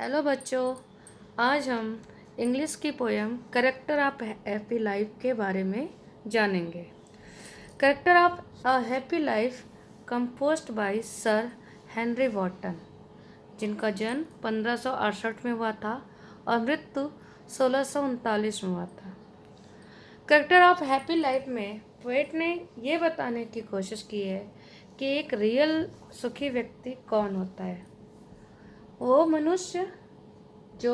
Hello बच्चों, आज हम इंग्लिश की poem character of happy life के बारे में जानेंगे। Character of a happy life composed by sir Henry Wotton, जिनका जन्म 1568 में हुआ था और मृत्यु 1639 में हुआ था। करेक्टर ऑफ हैप्पी लाइफ में पोएट ने ये बताने की कोशिश की है कि एक रियल सुखी व्यक्ति कौन होता है। वो मनुष्य जो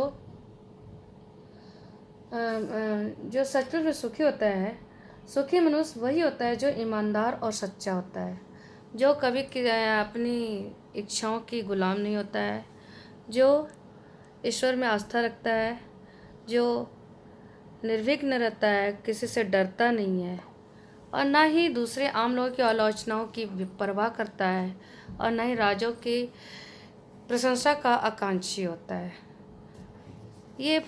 जो सचमुच में सुखी होता है। सुखी मनुष्य वही होता है जो ईमानदार और सच्चा होता है, जो कभी अपनी इच्छाओं की गुलाम नहीं होता है, जो ईश्वर में आस्था रखता है, जो निर्विघ्न रहता है, किसी से डरता नहीं है और ना ही दूसरे आम लोगों की आलोचनाओं की परवाह करता है और ना ही राजों की प्रशंसा का आकांक्षी होता है। ये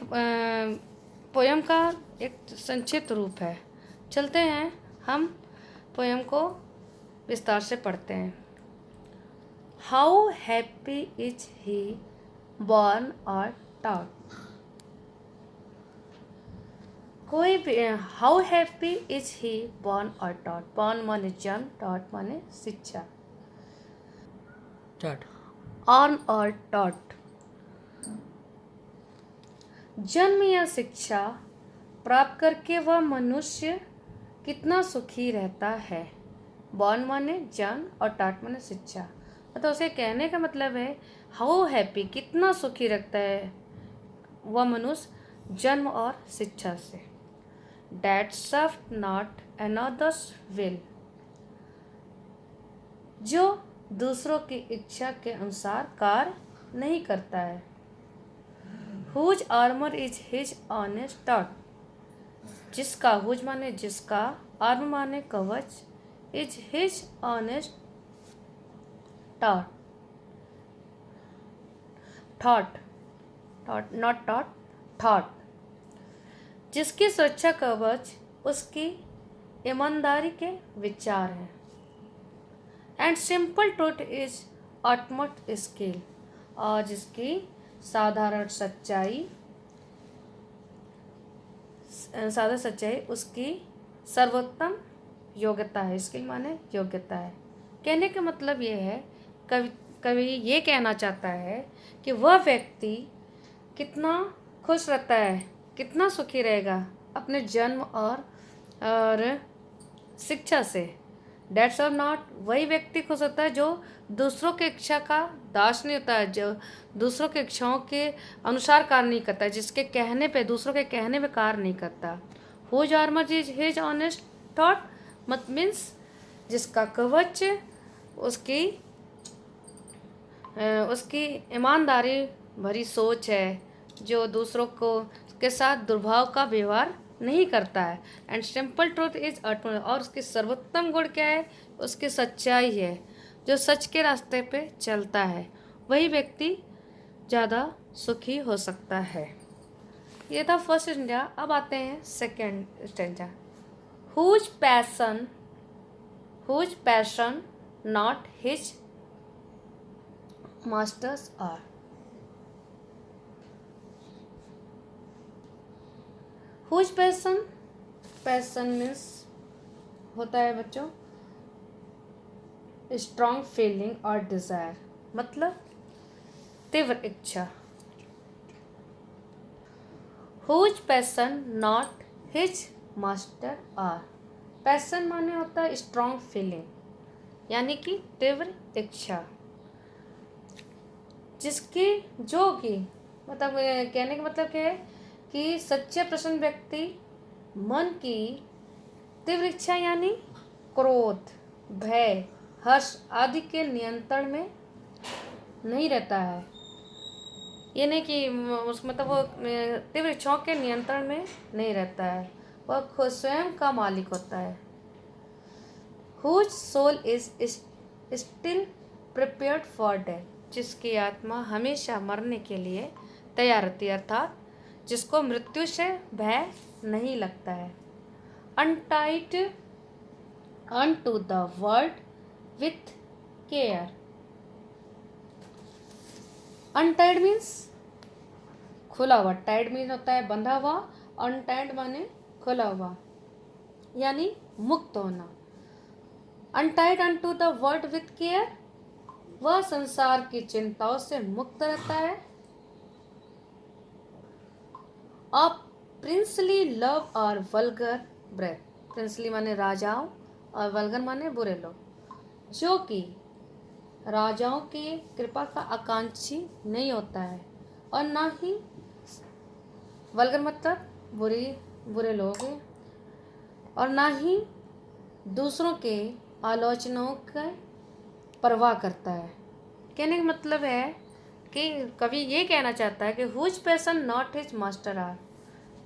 पोयम का एक संक्षिप्त रूप है। चलते हैं, हम पोयम को विस्तार से पढ़ते हैं। How happy is he born और टॉट। कोई भी how happy is he born और टॉट। बॉर्न माने जन्म, टॉट माने शिक्षा। ऑन और टॉट जन्म या शिक्षा प्राप्त करके वह मनुष्य कितना सुखी रहता है। बॉर्न माने जन्म और टॉट माने शिक्षा। तो उसे कहने का मतलब है हाउ हैप्पी, कितना सुखी रहता है वह मनुष्य जन्म और शिक्षा से। That serve not another's will, जो दूसरों की इच्छा के अनुसार कार्य नहीं करता है। Whose armour is his honest taught, जिसका हुज माने जिसका, आर्मर माने कवच, is his honest taught. Thought, thought not taught, thought, जिसकी सुरक्षा कवच उसकी ईमानदारी के विचार हैं। And simple truth is utmost skill, और जिसकी साधारण सच्चाई उसकी सर्वोत्तम योग्यता है। स्किल माने योग्यता है। कहने का मतलब ये है, कवि ये कहना चाहता है कि वह व्यक्ति कितना खुश रहता है, कितना सुखी रहेगा अपने जन्म और शिक्षा से। डेट्स और नॉट, वही व्यक्ति खुश होता है जो दूसरों की इच्छा का दास नहीं होता है, जो दूसरों की इच्छाओं के अनुसार कार्य नहीं करता है, जिसके कहने पे, दूसरों के कहने पे कार्य नहीं करता। Whose armour is his honest thought, मत मीन्स जिसका कवच उसकी ईमानदारी भरी सोच है, जो दूसरों को के साथ दुर्भाव का व्यवहार नहीं करता है। And simple truth is utmost, और उसकी सर्वोत्तम गुण क्या है, उसकी सच्चाई है, जो सच के रास्ते पे चलता है। वही व्यक्ति ज़्यादा सुखी हो सकता है। ये था फर्स्ट स्टेंजा। अब आते हैं second stanza. Whose passion not his masters are. Whose passion means होता है बच्चों स्ट्रॉन्ग फीलिंग और डिज़ायर, मतलब तीव्र इच्छा। Whose passion not his master are. Passion माने होता है स्ट्रॉन्ग फीलिंग, यानी कि तीव्र इच्छा, जिसकी जो कि मतलब कहने का मतलब क्या है कि सच्चे प्रसन्न व्यक्ति मन की तीव्र इच्छा यानी क्रोध, भय, हर्ष आदि के नियंत्रण में नहीं रहता है। ये नहीं कि मतलब वो तीव्र इच्छाओं के नियंत्रण में नहीं रहता है, वह खुद स्वयं का मालिक होता है। Whose soul is still prepared for death, जिसकी आत्मा हमेशा मरने के लिए तैयार रहती है, अर्थात जिसको मृत्यु से भय नहीं लगता है। Untied unto the world with care. Untied means खुला हुआ, टाइड मीन होता है बंधा हुआ, अनटाइड माने खुला हुआ, यानी मुक्त होना। Untied unto the world with care, वह संसार की चिंताओं से मुक्त रहता है। अ प्रिंसली लव और वल्गर ब्रेथ, प्रिंसली माने राजाओं और वल्गर माने बुरे लोग, जो कि राजाओं की कृपा का आकांक्षी नहीं होता है और ना ही वल्गर मतलब बुरे लोग हैं, और ना ही दूसरों के आलोचनाओं का परवाह करता है। कहने का मतलब है कि कवि ये कहना चाहता है कि whose passion not his master are,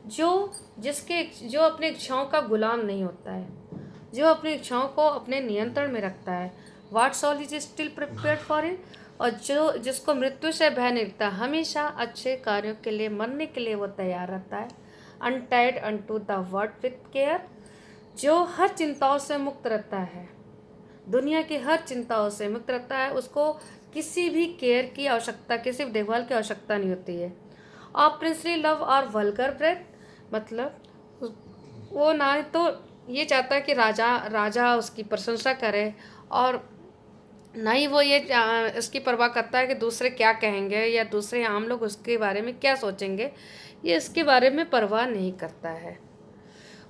जो अपनी इच्छाओं का गुलाम नहीं होता है, जो अपनी इच्छाओं को अपने नियंत्रण में रखता है। What soul is still prepared for it, और जिसको मृत्यु से भय नहीं लगता, हमेशा अच्छे कार्यों के लिए मरने के लिए वो तैयार रहता है। Untied unto the word with care, जो हर चिंताओं से मुक्त रहता है, दुनिया की हर चिंताओं से मुक्त रहता है, उसको किसी भी केयर की आवश्यकता, किसी भी देखभाल की आवश्यकता नहीं होती है। और प्रिंसली लव और वल्गर ब्रेथ मतलब वो ना तो ये चाहता है कि राजा उसकी प्रशंसा करे, और ना ही वो ये इसकी परवाह करता है कि दूसरे क्या कहेंगे या दूसरे आम लोग उसके बारे में क्या सोचेंगे, ये इसके बारे में परवाह नहीं करता है।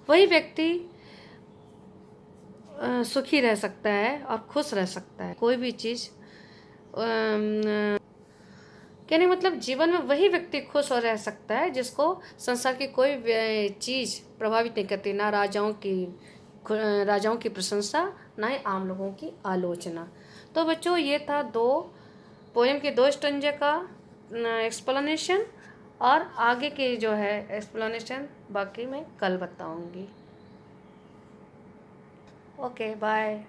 वही व्यक्ति सुखी रह सकता है और खुश रह सकता है। कोई भी चीज़ कहने मतलब जीवन में वही व्यक्ति खुश हो रह सकता है जिसको संसार की कोई चीज़ प्रभावित नहीं करती, ना राजाओं की प्रशंसा, ना ही आम लोगों की आलोचना। तो बच्चों, ये था पोएम के 2 स्टंजे का एक्सप्लेनेशन, और आगे की जो है एक्सप्लेनेशन बाकी मैं कल बताऊंगी। Okay, bye.